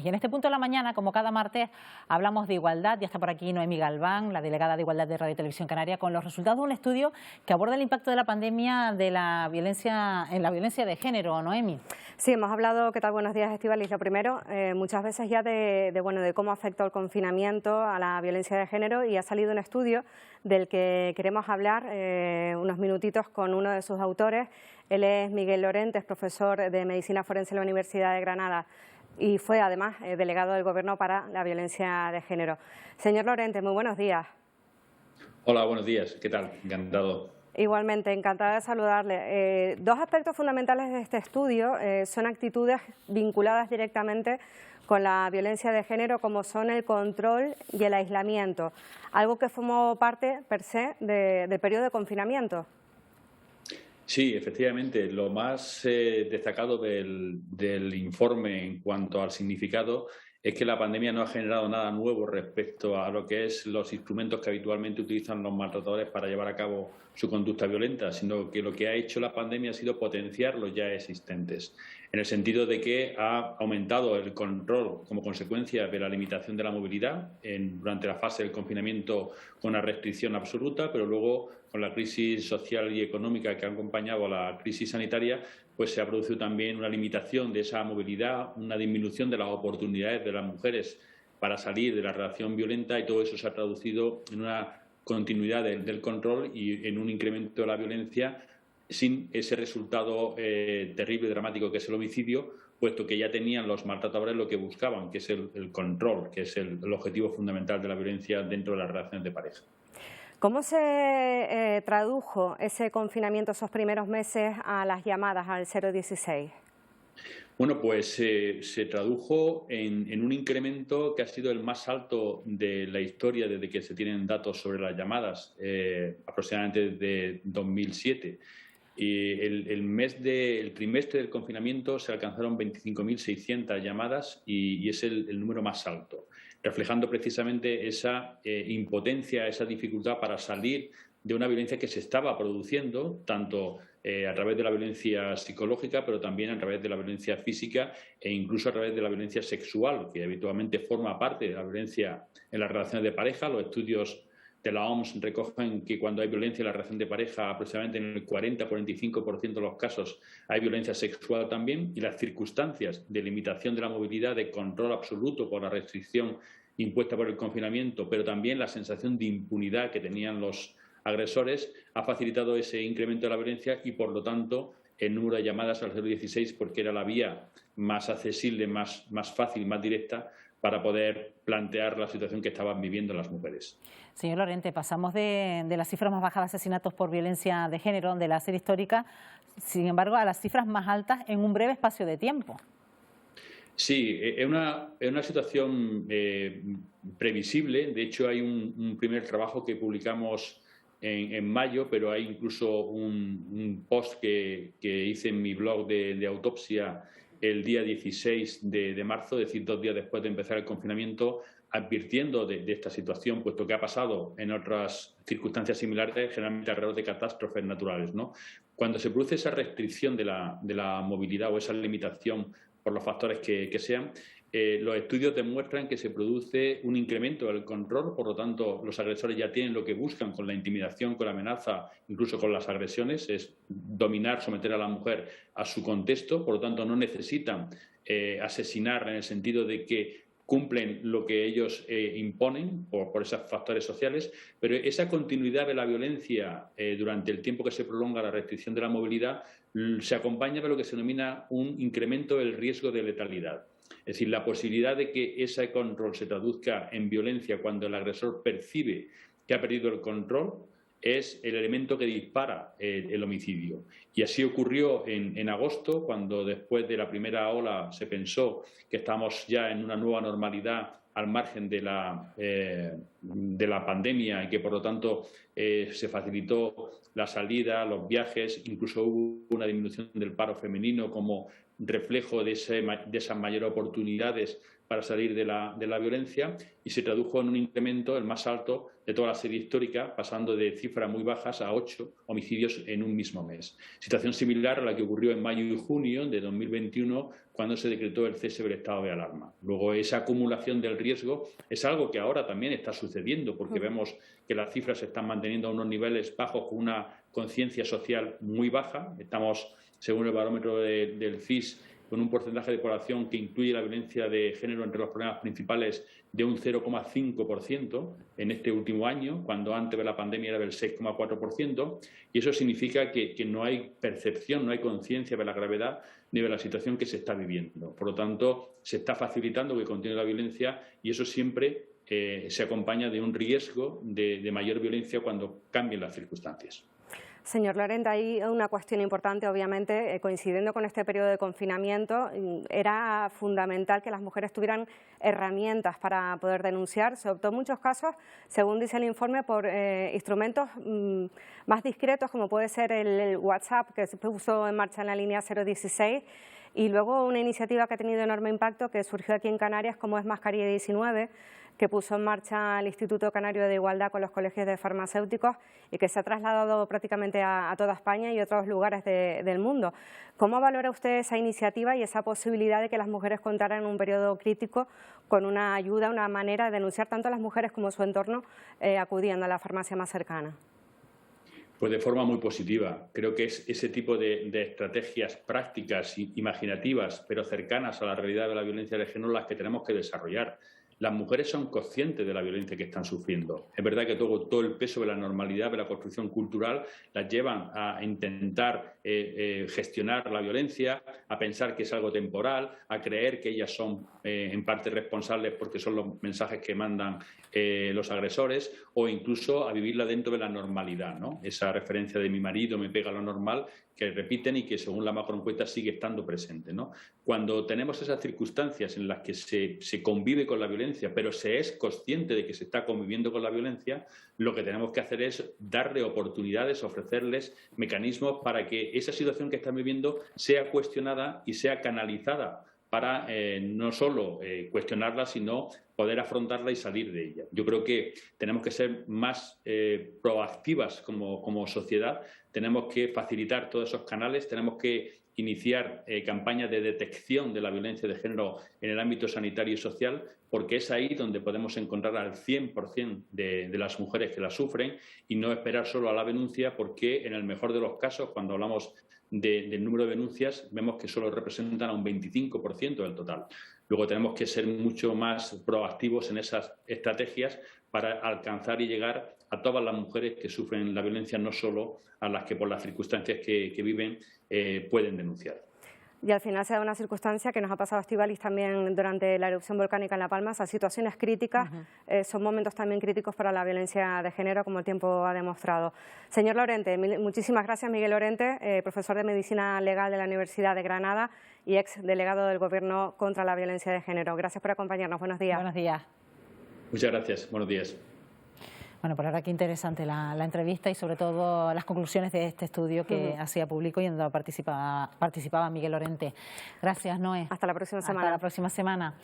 Y en este punto de la mañana, como cada martes, hablamos de igualdad. Ya está por aquí Noemí Galván, la delegada de Igualdad de Radio y Televisión Canaria, con los resultados de un estudio que aborda el impacto de la pandemia en la violencia de género. Noemí. Sí, hemos hablado, ¿qué tal? Buenos días, Estíbaliz. Lo primero, muchas veces ya de cómo afectó el confinamiento a la violencia de género, y ha salido un estudio del que queremos hablar unos minutitos con uno de sus autores. Él es Miguel Lorente, es profesor de Medicina Forense en la Universidad de Granada y fue además delegado del Gobierno para la violencia de género. Señor Lorente, muy buenos días. Hola, buenos días. ¿Qué tal? Encantado. Igualmente, encantada de saludarle. Dos aspectos fundamentales de este estudio son actitudes vinculadas directamente con la violencia de género, como son el control y el aislamiento, algo que formó parte, per se, del periodo de confinamiento. Sí, efectivamente, lo más destacado del informe en cuanto al significado es que la pandemia no ha generado nada nuevo respecto a lo que es los instrumentos que habitualmente utilizan los maltratadores para llevar a cabo su conducta violenta, sino que lo que ha hecho la pandemia ha sido potenciar los ya existentes, en el sentido de que ha aumentado el control como consecuencia de la limitación de la movilidad durante la fase del confinamiento con una restricción absoluta, pero luego con la crisis social y económica que ha acompañado a la crisis sanitaria, pues se ha producido también una limitación de esa movilidad, una disminución de las oportunidades de las mujeres para salir de la relación violenta, y todo eso se ha traducido en una continuidad del control y en un incremento de la violencia sin ese resultado terrible y dramático que es el homicidio, puesto que ya tenían los maltratadores lo que buscaban, que es el control, que es el objetivo fundamental de la violencia dentro de las relaciones de pareja. ¿Cómo se tradujo ese confinamiento, esos primeros meses, a las llamadas al 016? Bueno, pues se tradujo en un incremento que ha sido el más alto de la historia desde que se tienen datos sobre las llamadas, aproximadamente desde 2007. Y el trimestre del confinamiento se alcanzaron 25.600 llamadas y es el número más alto, reflejando precisamente esa impotencia, esa dificultad para salir de una violencia que se estaba produciendo, tanto a través de la violencia psicológica, pero también a través de la violencia física e incluso a través de la violencia sexual, que habitualmente forma parte de la violencia en las relaciones de pareja. Los estudios de la OMS recogen que cuando hay violencia en la relación de pareja, aproximadamente en el 40-45% de los casos hay violencia sexual también, y las circunstancias de limitación de la movilidad, de control absoluto por la restricción impuesta por el confinamiento, pero también la sensación de impunidad que tenían los agresores, ha facilitado ese incremento de la violencia y, por lo tanto, el número de llamadas al 016, porque era la vía más accesible, más fácil, más directa para poder plantear la situación que estaban viviendo las mujeres. Señor Lorente, pasamos de las cifras más bajas de asesinatos por violencia de género de la serie histórica, sin embargo, a las cifras más altas en un breve espacio de tiempo. Sí, es una situación previsible. De hecho, hay un primer trabajo que publicamos en mayo, pero hay incluso un post que hice en mi blog de autopsia el día 16 de marzo, es decir, 2 días después de empezar el confinamiento, advirtiendo de esta situación, puesto que ha pasado en otras circunstancias similares, generalmente alrededor de catástrofes naturales, ¿no? Cuando se produce esa restricción de la movilidad o esa limitación por los factores que sean, los estudios demuestran que se produce un incremento del control. Por lo tanto, los agresores ya tienen lo que buscan con la intimidación, con la amenaza, incluso con las agresiones, es dominar, someter a la mujer a su contexto. Por lo tanto, no necesitan asesinar en el sentido de que cumplen lo que ellos imponen por esos factores sociales, pero esa continuidad de la violencia durante el tiempo que se prolonga la restricción de la movilidad se acompaña de lo que se denomina un incremento del riesgo de letalidad. Es decir, la posibilidad de que ese control se traduzca en violencia cuando el agresor percibe que ha perdido el control es el elemento que dispara el homicidio. Y así ocurrió en agosto, cuando después de la primera ola se pensó que estamos ya en una nueva normalidad al margen de la pandemia y que, por lo tanto, se facilitó la salida, los viajes, incluso hubo una disminución del paro femenino como reflejo de esas mayores oportunidades para salir de la violencia, y se tradujo en un incremento, el más alto de toda la serie histórica, pasando de cifras muy bajas a 8 homicidios en un mismo mes. Situación similar a la que ocurrió en mayo y junio de 2021, cuando se decretó el cese del estado de alarma. Luego, esa acumulación del riesgo es algo que ahora también está sucediendo, porque vemos que las cifras se están manteniendo a unos niveles bajos con una conciencia social muy baja. Estamos, según el barómetro del CIS, con un porcentaje de población que incluye la violencia de género entre los problemas principales de un 0,5% en este último año, cuando antes de la pandemia era del 6,4%, y eso significa que no hay percepción, no hay conciencia de la gravedad ni de la situación que se está viviendo. Por lo tanto, se está facilitando que continúe la violencia y eso siempre se acompaña de un riesgo de mayor violencia cuando cambien las circunstancias. Señor Lorente, hay una cuestión importante, obviamente, coincidiendo con este periodo de confinamiento, era fundamental que las mujeres tuvieran herramientas para poder denunciar. Se optó en muchos casos, según dice el informe, por instrumentos más discretos, como puede ser el WhatsApp, que se puso en marcha en la línea 016, y luego una iniciativa que ha tenido enorme impacto, que surgió aquí en Canarias, como es Mascarilla 19, que puso en marcha el Instituto Canario de Igualdad con los colegios de farmacéuticos y que se ha trasladado prácticamente a toda España y otros lugares del mundo. ¿Cómo valora usted esa iniciativa y esa posibilidad de que las mujeres contaran en un periodo crítico con una ayuda, una manera de denunciar tanto a las mujeres como su entorno acudiendo a la farmacia más cercana? Pues de forma muy positiva. Creo que es ese tipo de estrategias prácticas, imaginativas, pero cercanas a la realidad de la violencia de género las que tenemos que desarrollar. Las mujeres son conscientes de la violencia que están sufriendo. Es verdad que todo el peso de la normalidad, de la construcción cultural, las llevan a intentar gestionar la violencia, a pensar que es algo temporal, a creer que ellas son en parte responsables porque son los mensajes que mandan los agresores, o incluso a vivirla dentro de la normalidad, ¿no? Esa referencia de mi marido me pega lo normal, que repiten y que según la macroencuesta sigue estando presente, ¿no? Cuando tenemos esas circunstancias en las que se convive con la violencia, pero se es consciente de que se está conviviendo con la violencia, lo que tenemos que hacer es darle oportunidades, ofrecerles mecanismos para que esa situación que están viviendo sea cuestionada y sea canalizada para no solo cuestionarla, sino poder afrontarla y salir de ella. Yo creo que tenemos que ser más proactivas como sociedad, tenemos que facilitar todos esos canales, tenemos que iniciar campañas de detección de la violencia de género en el ámbito sanitario y social, porque es ahí donde podemos encontrar al 100% de las mujeres que la sufren y no esperar solo a la denuncia, porque en el mejor de los casos, cuando hablamos del número de denuncias, vemos que solo representan a un 25% del total. Luego tenemos que ser mucho más proactivos en esas estrategias para alcanzar y llegar a todas las mujeres que sufren la violencia, no solo a las que por las circunstancias que viven pueden denunciar. Y al final se da una circunstancia que nos ha pasado a Estíbaliz también durante la erupción volcánica en La Palma. Esas situaciones críticas son momentos también críticos para la violencia de género, como el tiempo ha demostrado. Señor Lorente, muchísimas gracias. Miguel Lorente, profesor de Medicina Legal de la Universidad de Granada y ex delegado del Gobierno contra la violencia de género. Gracias por acompañarnos. Buenos días. Buenos días. Muchas gracias. Buenos días. Bueno, por ahora qué interesante la entrevista y sobre todo las conclusiones de este estudio que hacía público y en donde participaba Miguel Lorente. Gracias, Noé. Hasta la próxima semana. Hasta la próxima semana.